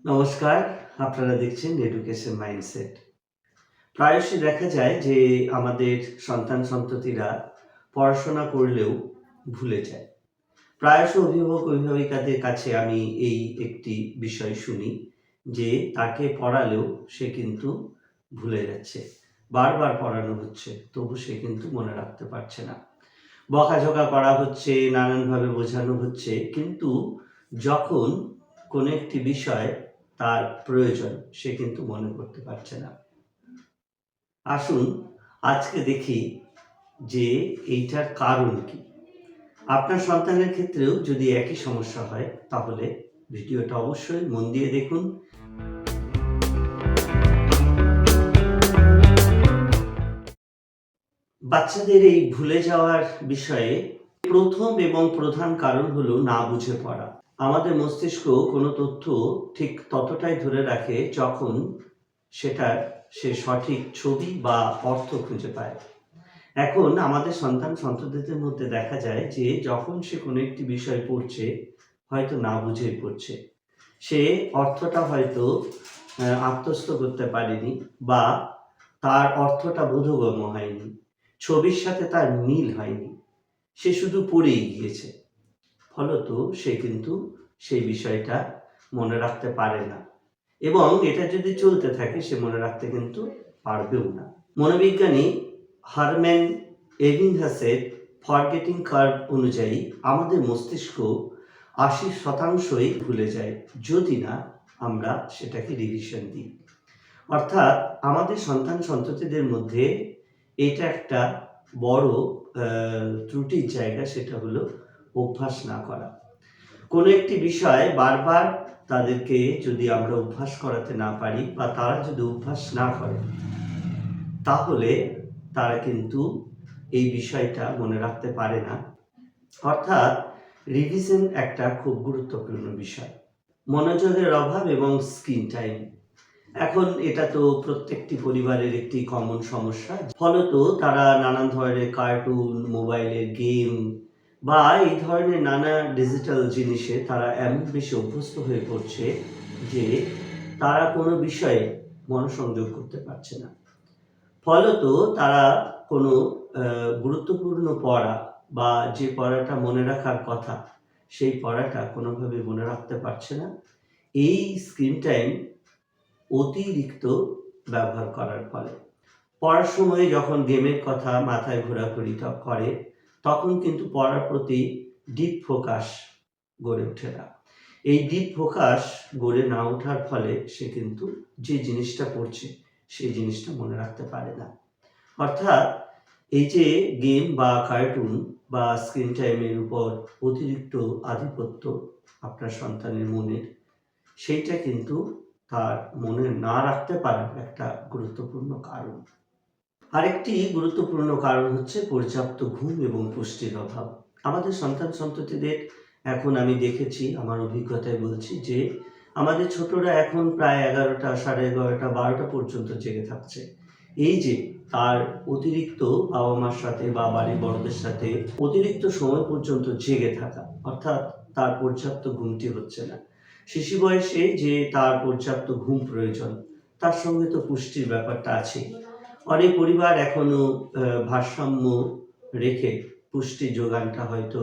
নমস্কার, আপনারা দেখছেন এডুকেশন মাইন্ডসেট। প্রায়শই দেখা যায় যে আমাদের সন্তান-সন্ততিরা পড়াশোনা করলেও ভুলে যায়। প্রায়শ অভিভাবক-অভিভাবিকাদের কাছে আমি এই একটি বিষয় শুনি যে তাকে পড়ালেও সে কিন্তু ভুলে যাচ্ছে। বারবার পড়ানো হচ্ছে, তবু সে কিন্তু মনে রাখতে পারছে না। বকাঝকা করা হচ্ছে, নানানভাবে বোঝানো হচ্ছে, কিন্তু যখন কোনো একটি বিষয় তার প্রয়োজন সে কিন্তু মনে করতে পারছে না। আসুন আজকে দেখি যে এইটার কারণ কি। আপনার সন্তানের ক্ষেত্রেও যদি একই সমস্যা হয় তাহলে ভিডিওটা অবশ্যই মন দিয়ে দেখুন। বাচ্চাদের এই ভুলে যাওয়ার বিষয়ে প্রথম এবং প্রধান কারণ হলো না বুঝে পড়া। আমাদের মস্তিষ্ক কোনো তথ্য ঠিক ততটাই ধরে রাখে যখন সেটার সে সঠিক ছবি বা অর্থ খুঁজে পায়। এখন আমাদের সন্তান-সন্ততিদের মধ্যে দেখা যায় যে যখন সে কোনো একটি বিষয় পড়ছে, হয়তো না বুঝেই পড়ছে। সে অর্থটা হয়তো আত্মস্থ করতে পারেনি বা তার অর্থটা বোধগম্য হয়নি। ছবির সাথে তার মিল হয়নি। সে শুধু পড়েই গিয়েছে। ফলত সে কিন্তু সেই বিষয়টা মনে রাখতে পারে না এবং এটা যদি চলতে থাকে সে মনে রাখতে কিন্তু পারবেও না। মনোবিজ্ঞানী হারম্যান এবিংহাসের ফরগেটিং কার্ভ অনুযায়ী আমাদের মস্তিষ্ক ৮০% ভুলে যায় যদি না আমরা সেটাকে রিভিশন দিই। অর্থাৎ আমাদের সন্তান-সন্ততিদের মধ্যে এটা একটা বড় ত্রুটির জায়গা, সেটা হলো অভ্যাস না করা। কোনো একটি বিষয় বারবার তাদেরকে যদি আমরা অভ্যাস করাতে না পারি বা তারা যদি অভ্যাস না করে, তাহলে তারা কিন্তু এই বিষয়টা মনে রাখতে পারে না। অর্থাৎ রিভিশন একটা খুব গুরুত্বপূর্ণ বিষয়। মনোযোগের অভাব এবং স্ক্রিন টাইম। এখন এটা তো প্রত্যেকটি পরিবারের একটি কমন সমস্যা। ফলত তারা নানান ধরনের কার্টুন, মোবাইলের গেম বা এই ধরনের নানা ডিজিটাল জিনিসে তারা এমন বেশি অভ্যস্ত হয়ে পড়ছে যে তারা কোনো বিষয়ে মনোসংযোগ করতে পারছে না। ফলত তারা কোনো গুরুত্বপূর্ণ পড়া বা যে পড়াটা মনে রাখার কথা, সেই পড়াটা কোনোভাবে মনে রাখতে পারছে না। এই স্ক্রিন টাইম অতিরিক্ত ব্যবহার করার ফলে। পড়ার সময়ে যখন গেমের কথা মাথায় ঘোরাঘুরি করে, তখন কিন্তু পড়ার প্রতি ডিপ ফোকাস গড়ে ওঠে না। এই ডিপ ফোকাস গড়ে না ওঠার ফলে সে কিন্তু যে জিনিসটা পড়ছে, সেই জিনিসটা মনে রাখতে পারে না। অর্থাৎ এই যে গেম বা কার্টুন বা স্ক্রিন টাইমের উপর অতিরিক্ত আধিপত্য আপনার সন্তানের মনের, সেইটা কিন্তু তার মনে না রাখতে পারার একটা গুরুত্বপূর্ণ কারণ। আরেকটি গুরুত্বপূর্ণ কারণ হচ্ছে পর্যাপ্ত ঘুম এবং পুষ্টির অভাব। আমাদের সন্তান-সন্ততিদের এখন আমি দেখেছি, আমার অভিজ্ঞতায় বলছি যে আমাদের ছোটরা এখন প্রায় ১১টা, ১১:৩০, ১২টা পর্যন্ত জেগে থাকছে। এই যে তার অতিরিক্ত বাবা-মার সাথে বা বাড়ির বড়দের সাথে অতিরিক্ত সময় পর্যন্ত জেগে থাকা, অর্থাৎ তার পর্যাপ্ত ঘুমটি হচ্ছে না। শিশু বয়সে যে তার পর্যাপ্ত ঘুম প্রয়োজন, তার সঙ্গে তো পুষ্টির ব্যাপারটা আছেই। অনেক পরিবার এখনো ভারসাম্য রেখে পুষ্টি যোগানটা হয়তো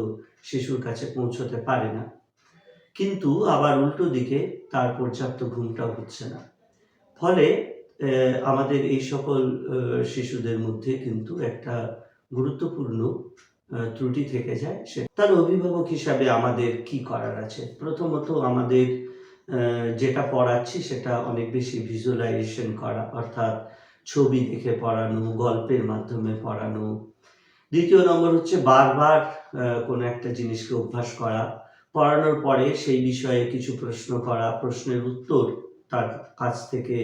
শিশুর কাছে পৌঁছতে পারে না। কিন্তু আবার উল্টো দিকে তার পর্যাপ্ত ঘুমটাও হচ্ছে না। ফলে আমাদের এই সকল শিশুদের মধ্যে কিন্তু একটা গুরুত্বপূর্ণ ত্রুটি থেকে যায়। তার অভিভাবক হিসাবে আমাদের কি করার আছে? প্রথমত আমাদের যেটা পড়াচ্ছি সেটা অনেক বেশি ভিজুয়ালাইজেশন করা, অর্থাৎ ছবি দেখে পড়ানো, গল্পের মাধ্যমে পড়ানো। দ্বিতীয় নম্বর হচ্ছে বারবার কোনো একটা জিনিসকে অভ্যাস করা। পড়ানোর পরে সেই বিষয়ে কিছু প্রশ্ন করা, প্রশ্নের উত্তর তার কাছ থেকে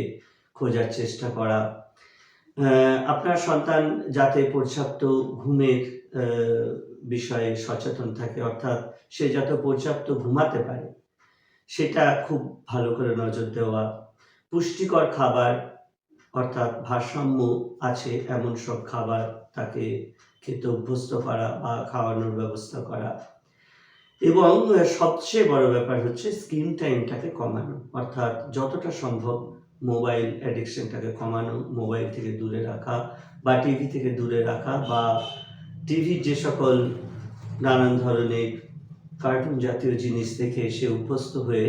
খোঁজার চেষ্টা করা। আপনার সন্তান যাতে পর্যাপ্ত ঘুমের বিষয়ে সচেতন থাকে, অর্থাৎ সে যাতে পর্যাপ্ত ঘুমাতে পারে, সেটা খুব ভালো করে নজর দেওয়া। পুষ্টিকর খাবার, অর্থাৎ ভারসাম্য আছে এমন সব খাবার তাকে খেতে অভ্যস্ত করা বা খাওয়ানোর ব্যবস্থা করা। এবং সবচেয়ে বড় ব্যাপার হচ্ছে স্ক্রিন টাইমটাকে কমানো, অর্থাৎ যতটা সম্ভব মোবাইল অ্যাডিকশনটাকে কমানো, মোবাইল থেকে দূরে রাখা বা টিভি থেকে দূরে রাখা, বা টিভির যে সকল নানান ধরনের কার্টুন জাতীয় জিনিস দেখে সে অভ্যস্ত হয়ে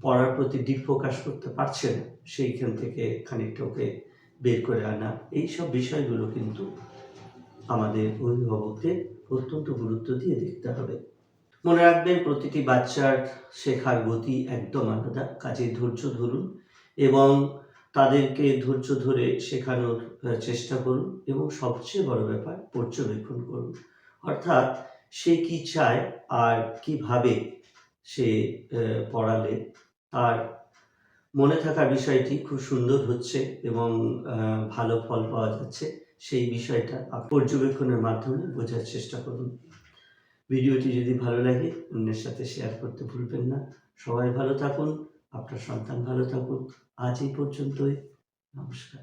পড়ার প্রতি ডিফোকাস করতে পারছে না, সেইখান থেকে খানিকটা ওকে বের করে আনা, এইসব বিষয়গুলো কিন্তু আমাদের অভিভাবকদের অত্যন্ত গুরুত্ব দিয়ে দেখতে হবে। মনে রাখবেন, প্রতিটি বাচ্চার শেখার গতি একদম আলাদা, কাজে ধৈর্য ধরুন এবং তাদেরকে ধৈর্য ধরে শেখানোর চেষ্টা করুন, এবং সবচেয়ে বড় ব্যাপার পর্যবেক্ষণ করুন, অর্থাৎ সে কি চায় আর কিভাবে সে পড়ালে তার মনে থাকার বিষয়টি খুব সুন্দর হচ্ছে এবং ভালো ফল পাওয়া যাচ্ছে, সেই বিষয়টা পর্যবেক্ষণের মাধ্যমে বোঝার চেষ্টা করুন। ভিডিওটি যদি ভালো লাগে অন্যের সাথে শেয়ার করতে ভুলবেন না। সবাই ভালো থাকুন, আপনার সন্তান ভালো থাকুক। আজ এই পর্যন্তই। নমস্কার।